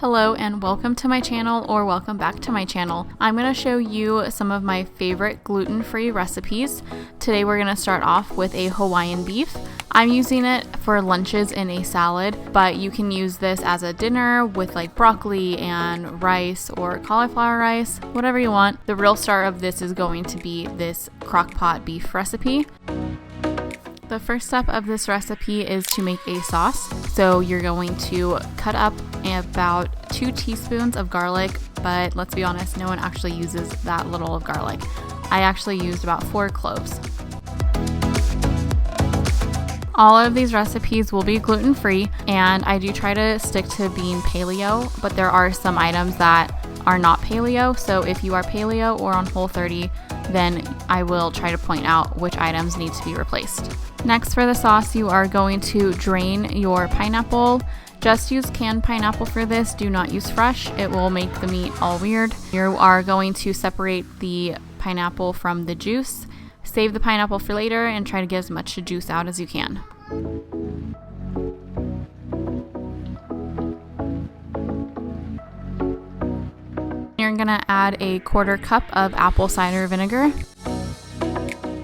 Hello and welcome to my channel, or welcome back to my channel. I'm going to show you some of my favorite gluten-free recipes. Today we're going to start off with a Hawaiian beef. I'm using it for lunches in a salad, but you can use this as a dinner with like broccoli and rice or cauliflower rice, whatever you want. The real star of this is going to be this crock pot beef recipe. The first step of this recipe is to make a sauce. So you're going to cut up about 2 teaspoons of garlic, but let's be honest, no one actually uses that little of garlic. I actually used about 4 cloves. All of these recipes will be gluten-free, and I do try to stick to being paleo, but there are some items that are not paleo. So if you are paleo or on Whole30, then I will try to point out which items need to be replaced. Next, for the sauce, you are going to drain your pineapple. Just use canned pineapple for this. Do not use fresh. It will make the meat all weird. You are going to separate the pineapple from the juice. Save the pineapple for later and try to get as much juice out as you can. You're gonna add a 1/4 cup of apple cider vinegar.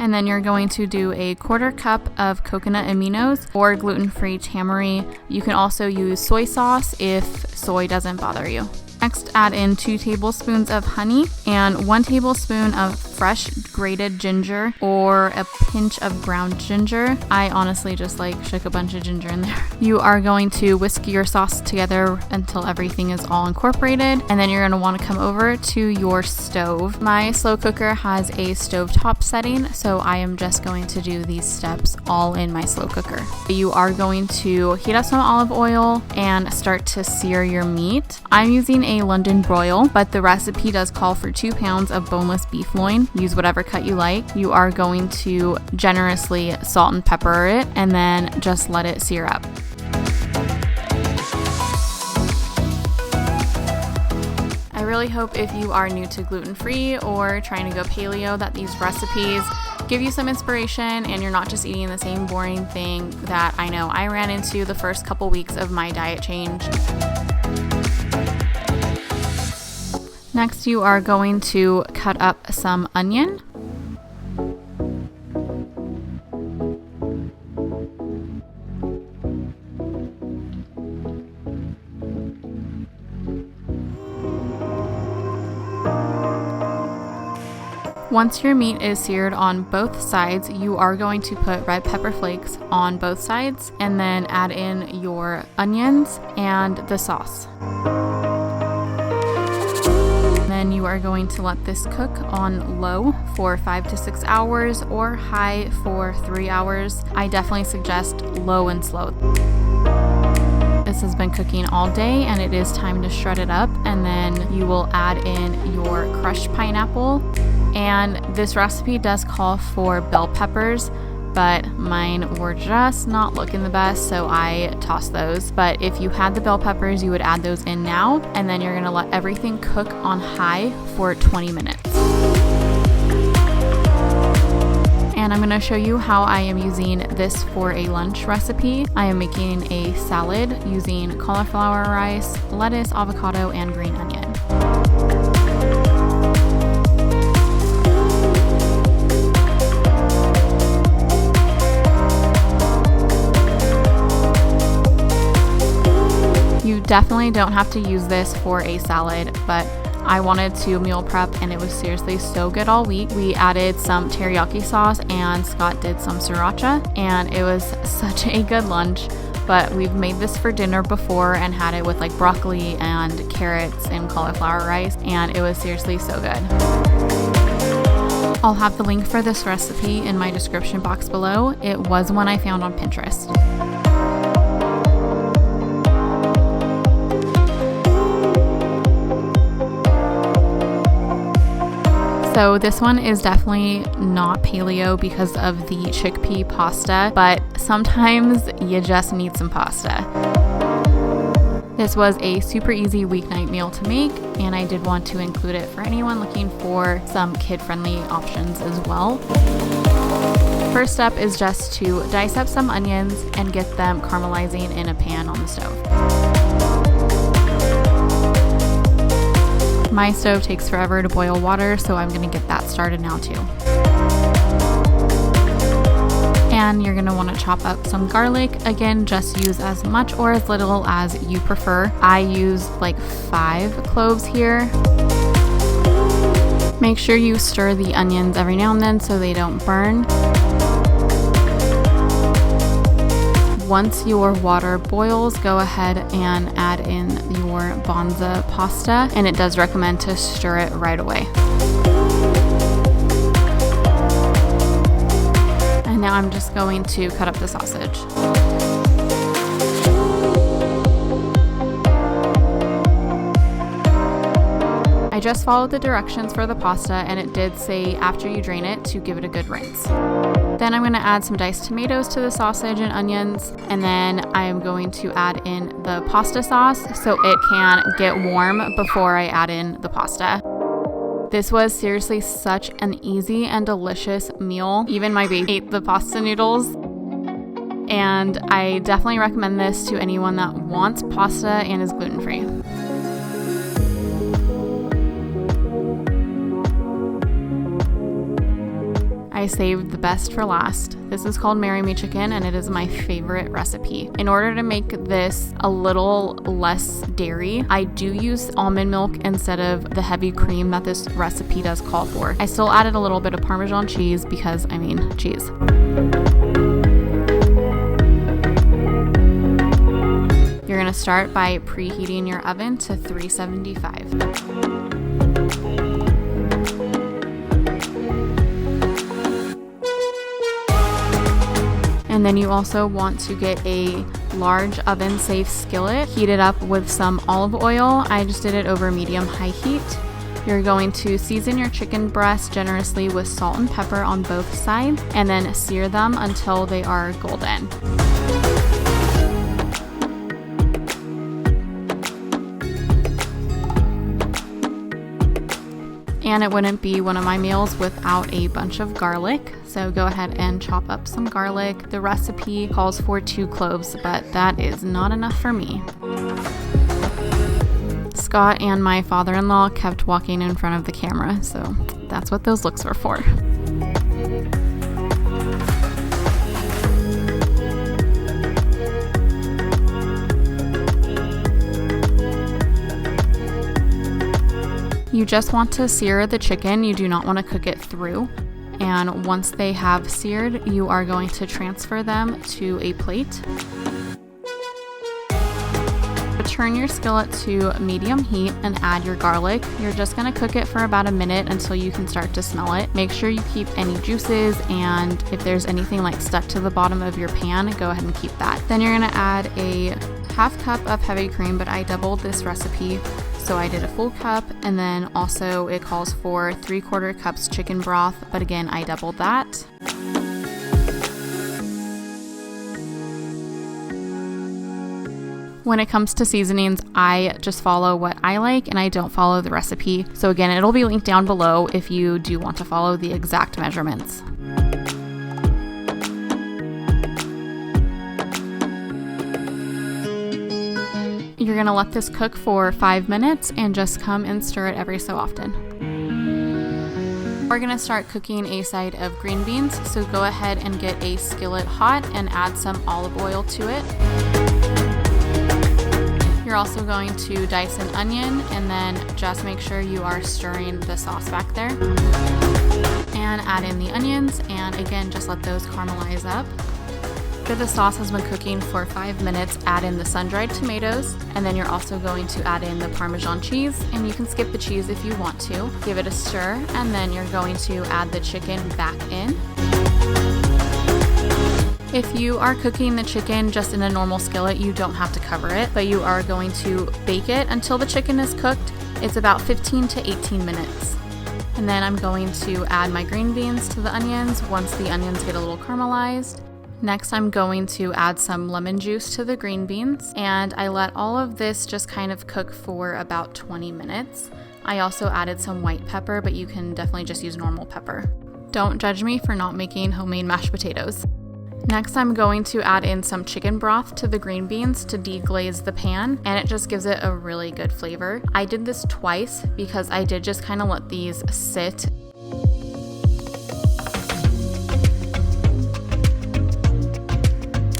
And then you're going to do a 1/4 cup of coconut aminos or gluten-free tamari. You can also use soy sauce if soy doesn't bother you. Next, add in 2 tablespoons of honey and 1 tablespoon of fresh grated ginger or a pinch of ground ginger. I honestly just shook a bunch of ginger in there. You are going to whisk your sauce together until everything is all incorporated, and then you're going to want to come over to your stove. My slow cooker has a stovetop setting, so I am just going to do these steps all in my slow cooker. You are going to heat up some olive oil and start to sear your meat. I'm using a London broil, but the recipe does call for 2 pounds of boneless beef loin. Use whatever cut you like. You are going to generously salt and pepper it and then just let it sear up. I really hope if you are new to gluten-free or trying to go paleo that these recipes give you some inspiration and you're not just eating the same boring thing that I know I ran into the first couple weeks of my diet change. Next, you are going to cut up some onion. Once your meat is seared on both sides, you are going to put red pepper flakes on both sides and then add in your onions and the sauce. Then you are going to let this cook on low for 5 to 6 hours or high for 3 hours. I definitely suggest low and slow. This has been cooking all day and it is time to shred it up, and then you will add in your crushed pineapple. And this recipe does call for bell peppers, but mine were just not looking the best, so I tossed those. But if you had the bell peppers, you would add those in now, and then you're gonna let everything cook on high for 20 minutes. And I'm gonna show you how I am using this for a lunch recipe. I am making a salad using cauliflower rice, lettuce, avocado, and green onion. You definitely don't have to use this for a salad, but I wanted to meal prep and it was seriously so good all week. We added some teriyaki sauce and Scott did some sriracha, and it was such a good lunch. But we've made this for dinner before and had it with broccoli and carrots and cauliflower rice, and it was seriously so good. I'll have the link for this recipe in my description box below. It was one I found on Pinterest. So this one is definitely not paleo because of the chickpea pasta, but sometimes you just need some pasta. This was a super easy weeknight meal to make, and I did want to include it for anyone looking for some kid-friendly options as well. First step is just to dice up some onions and get them caramelizing in a pan on the stove. My stove takes forever to boil water, so I'm gonna get that started now too. And you're gonna wanna chop up some garlic. Again, just use as much or as little as you prefer. I use like 5 cloves here. Make sure you stir the onions every now and then so they don't burn. Once your water boils, go ahead and add in your bonza pasta, and it does recommend to stir it right away. And now I'm just going to cut up the sausage. I just followed the directions for the pasta, and it did say after you drain it to give it a good rinse. Then I'm going to add some diced tomatoes to the sausage and onions, and then I'm going to add in the pasta sauce so it can get warm before I add in the pasta. This was seriously such an easy and delicious meal. Even my baby ate the pasta noodles, and I definitely recommend this to anyone that wants pasta and is gluten-free. I saved the best for last. This is called Marry Me Chicken, and it is my favorite recipe. In order to make this a little less dairy, I do use almond milk instead of the heavy cream that this recipe does call for. I still added a little bit of Parmesan cheese because, I mean, cheese. You're gonna start by preheating your oven to 375. And then you also want to get a large oven safe skillet, heat it up with some olive oil. I just did it over medium-high heat. You're going to season your chicken breast generously with salt and pepper on both sides, and then sear them until they are golden. And it wouldn't be one of my meals without a bunch of garlic. So go ahead and chop up some garlic. The recipe calls for 2 cloves, but that is not enough for me. Scott and my father-in-law kept walking in front of the camera, so that's what those looks were for. You just want to sear the chicken. You do not want to cook it through. And once they have seared, you are going to transfer them to a plate. Turn your skillet to medium heat and add your garlic. You're just going to cook it for about a minute until you can start to smell it. Make sure you keep any juices, and if there's anything like stuck to the bottom of your pan, go ahead and keep that. Then you're going to add a 1/2 cup of heavy cream, but I doubled this recipe. So I did a full cup, and then also it calls for 3/4 cups chicken broth, but again, I doubled that. When it comes to seasonings, I just follow what I like and I don't follow the recipe. So again, it'll be linked down below if you do want to follow the exact measurements. You're gonna let this cook for 5 minutes and just come and stir it every so often. We're gonna start cooking a side of green beans, so go ahead and get a skillet hot and add some olive oil to it. You're also going to dice an onion, and then just make sure you are stirring the sauce back there. And add in the onions, and again, just let those caramelize up. After the sauce has been cooking for 5 minutes, add in the sun-dried tomatoes, and then you're also going to add in the Parmesan cheese, and you can skip the cheese if you want to. Give it a stir, and then you're going to add the chicken back in. If you are cooking the chicken just in a normal skillet, you don't have to cover it, but you are going to bake it until the chicken is cooked. It's about 15 to 18 minutes. And then I'm going to add my green beans to the onions once the onions get a little caramelized. Next, I'm going to add some lemon juice to the green beans, and I let all of this just kind of cook for about 20 minutes. I also added some white pepper, but you can definitely just use normal pepper. Don't judge me for not making homemade mashed potatoes. Next, I'm going to add in some chicken broth to the green beans to deglaze the pan, and it just gives it a really good flavor. I did this twice because I did just kind of let these sit.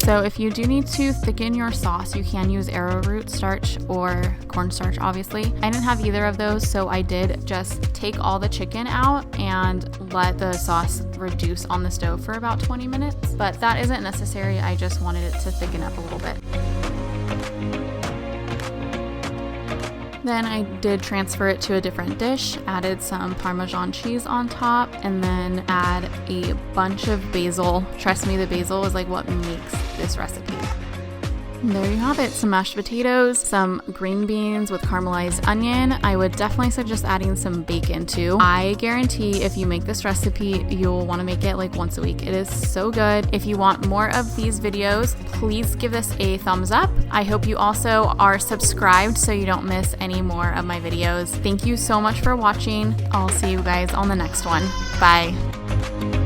So if you do need to thicken your sauce, you can use arrowroot starch or cornstarch, obviously. I didn't have either of those, so I did just take all the chicken out and let the sauce reduce on the stove for about 20 minutes. But that isn't necessary, I just wanted it to thicken up a little bit. Then I did transfer it to a different dish, added some Parmesan cheese on top, and then add a bunch of basil. Trust me, the basil is like what makes this recipe. And there you have it, some mashed potatoes, some green beans with caramelized onion. I would definitely suggest adding some bacon too. I guarantee if you make this recipe, you'll want to make it like once a week. It is so good. If you want more of these videos, please give this a thumbs up. I hope you also are subscribed so you don't miss any more of my videos. Thank you so much for watching. I'll see you guys on the next one. Bye.